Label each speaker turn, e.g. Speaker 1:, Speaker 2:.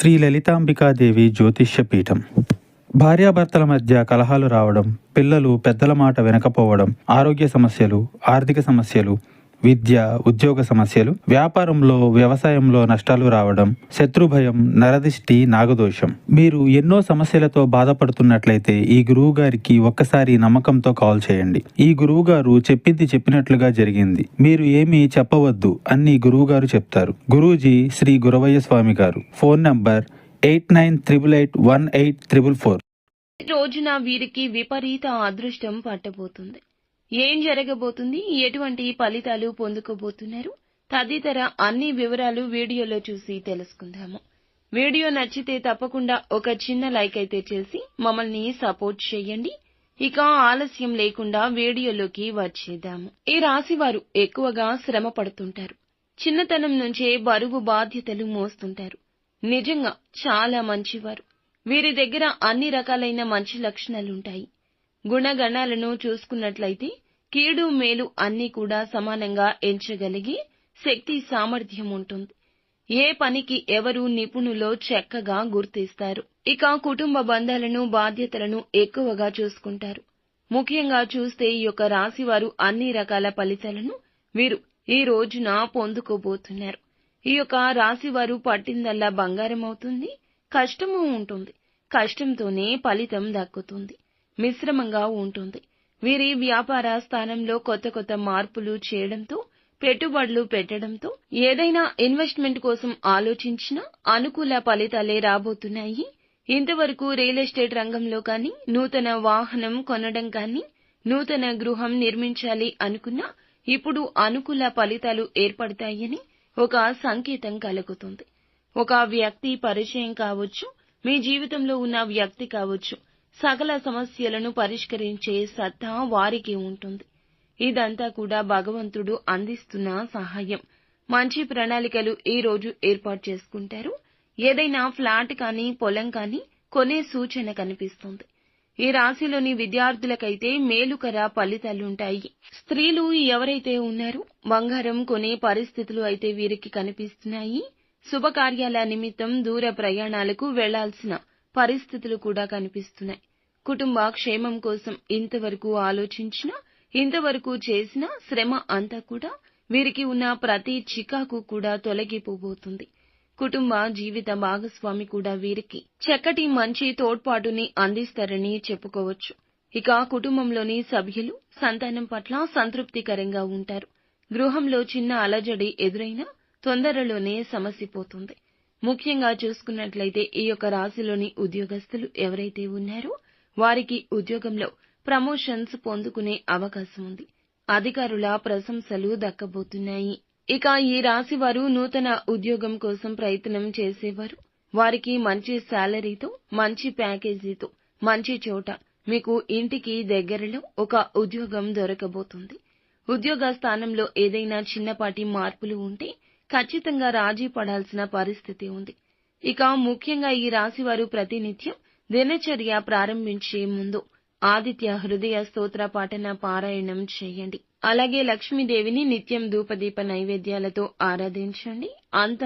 Speaker 1: శ్రీ లలితాంబికాదేవి జ్యోతిష్య పీఠం. భార్యాభర్తల మధ్య కలహాలు రావడం, పిల్లలు పెద్దల మాట వినకపోవడం, ఆరోగ్య సమస్యలు, ఆర్థిక సమస్యలు, విద్య, ఉద్యోగ సమస్యలు, వ్యాపారంలో, వ్యవసాయంలో నష్టాలు రావడం, శత్రుభయం, నరదిష్టి, నాగదోషం. మీరు ఎన్నో సమస్యలతో బాధపడుతున్నట్లయితే ఈ గురువు గారికి ఒక్కసారి నమ్మకంతో కాల్ చేయండి. ఈ గురువు గారు చెప్పింది చెప్పినట్లుగా జరిగింది. మీరు ఏమీ చెప్పవద్దు అన్ని గురువు గారు చెప్తారు. గురూజీ శ్రీ గురవయ్య స్వామి గారు. Phone number 8988818444.
Speaker 2: రోజున వీరికి విపరీత అదృష్టం పట్టబోతుంది. ఏం జరగబోతుంది, ఎటువంటి ఫలితాలు పొందుకోబోతున్నారు తదితర అన్ని వివరాలు వీడియోలో చూసి తెలుసుకుందాము. వీడియో నచ్చితే తప్పకుండా ఒక చిన్న లైక్ అయితే చేసి మమ్మల్ని సపోర్ట్ చేయండి. ఇక ఆలస్యం లేకుండా వీడియోలోకి వచ్చేద్దాము. ఈ రాశి వారు ఎక్కువగా శ్రమ పడుతుంటారు. చిన్నతనం నుంచే బరువు బాధ్యతలు మోస్తుంటారు. నిజంగా చాలా మంచివారు. వీరి దగ్గర అన్ని రకాలైన మంచి లక్షణాలుంటాయి. గుణగణాలను చూసుకున్నట్లయితే కీడు మేలు అన్నీ కూడా సమానంగా ఎంచగలిగే శక్తి సామర్థ్యం ఉంటుంది. ఏ పనికి ఎవరు నిపుణులో చక్కగా గుర్తిస్తారు. ఇక కుటుంబ బంధాలను, బాధ్యతలను ఎక్కువగా చూసుకుంటారు. ముఖ్యంగా చూస్తే ఈ యొక్క రాశి వారు అన్ని రకాల ఫలితాలను వీరు ఈ రోజున పొందుకోబోతున్నారు. ఈ యొక్క రాశి వారు పట్టిందల్లా బంగారం అవుతుంది. కష్టము ఉంటుంది. కష్టంతోనే ఫలితం దక్కుతుంది. మిశ్రమంగా ఉంటుంది. వీరి వ్యాపార స్థానంలో కొత్త కొత్త మార్పులు చేయడంతో, పెట్టుబడులు పెట్టడంతో, ఏదైనా ఇన్వెస్ట్మెంట్ కోసం ఆలోచించినా అనుకూల ఫలితాలే రాబోతున్నాయి. ఇంతవరకు రియల్ ఎస్టేట్ రంగంలో కానీ, నూతన వాహనం కొనడం కానీ, నూతన గృహం నిర్మించాలి అనుకున్నా ఇప్పుడు అనుకూల ఫలితాలు ఏర్పడతాయని ఒక సంకేతం కలుగుతుంది. ఒక వ్యక్తి పరిచయం కావచ్చు, మీ జీవితంలో ఉన్న వ్యక్తి కావచ్చు, సకల సమస్యలను పరిష్కరించే సత్తా వారికి ఉంటుంది. ఇదంతా కూడా భగవంతుడు అందిస్తున్న సహాయం. మంచి ప్రణాళికలు ఈ రోజు ఏర్పాటు చేసుకుంటారు. ఏదైనా ఫ్లాట్ కానీ, పొలం కానీ కొనే సూచన కనిపిస్తుంది. ఈ రాశిలోని విద్యార్థులకైతే మేలుకర ఫలితాలుంటాయి. స్త్రీలు ఎవరైతే ఉన్నారో బంగారం కొనే పరిస్థితులు అయితే వీరికి కనిపిస్తున్నాయి. శుభకార్యాల నిమిత్తం దూర ప్రయాణాలకు వెళ్లాల్సిన పరిస్థితులు కూడా కనిపిస్తున్నాయి. కుటుంబ క్షేమం కోసం ఇంతవరకు ఆలోచించినా, ఇంతవరకు చేసిన శ్రమ అంతా కూడా వీరికి ఉన్న ప్రతి చికాకు కూడా తొలగిపోబోతుంది. కుటుంబ జీవిత భాగస్వామి కూడా వీరికి చక్కటి మంచి తోడ్పాటుని అందిస్తారని చెప్పుకోవచ్చు. ఇక కుటుంబంలోని సభ్యులు సంతానం పట్ల సంతృప్తికరంగా ఉంటారు. గృహంలో చిన్న అలజడి ఎదురైనా తొందరలోనే సమసిపోతుంది. ముఖ్యంగా చూసుకున్నట్లయితే ఈ యొక్క రాశిలోని ఉద్యోగస్తులు ఎవరైతే ఉన్నారో వారికి ఉద్యోగంలో ప్రమోషన్స్ పొందుకునే అవకాశం ఉంది. అధికారుల ప్రశంసలు దక్కబోతున్నాయి. ఇక ఈ రాశి వారు నూతన ఉద్యోగం కోసం ప్రయత్నం చేసేవారు. వారికి మంచి శాలరీతో, మంచి ప్యాకేజీతో, మంచి చోట మీకు ఇంటికి దగ్గరలో ఒక ఉద్యోగం దొరకబోతుంది. ఉద్యోగ స్థానంలో ఏదైనా చిన్నపాటి మార్పులు ఉంటే ఖచ్చితంగా రాజీ పడాల్సిన పరిస్థితి ఉంది. ఇక ముఖ్యంగా ఈ రాశి వారు ప్రతినిత్యం దినచర్య ప్రారంభించే ముందు ఆదిత్య హృదయ స్తోత్ర పాఠన పారాయణం చేయండి. అలాగే లక్ష్మీదేవిని నిత్యం ధూపదీప నైవేద్యాలతో ఆరాధించండి. అంత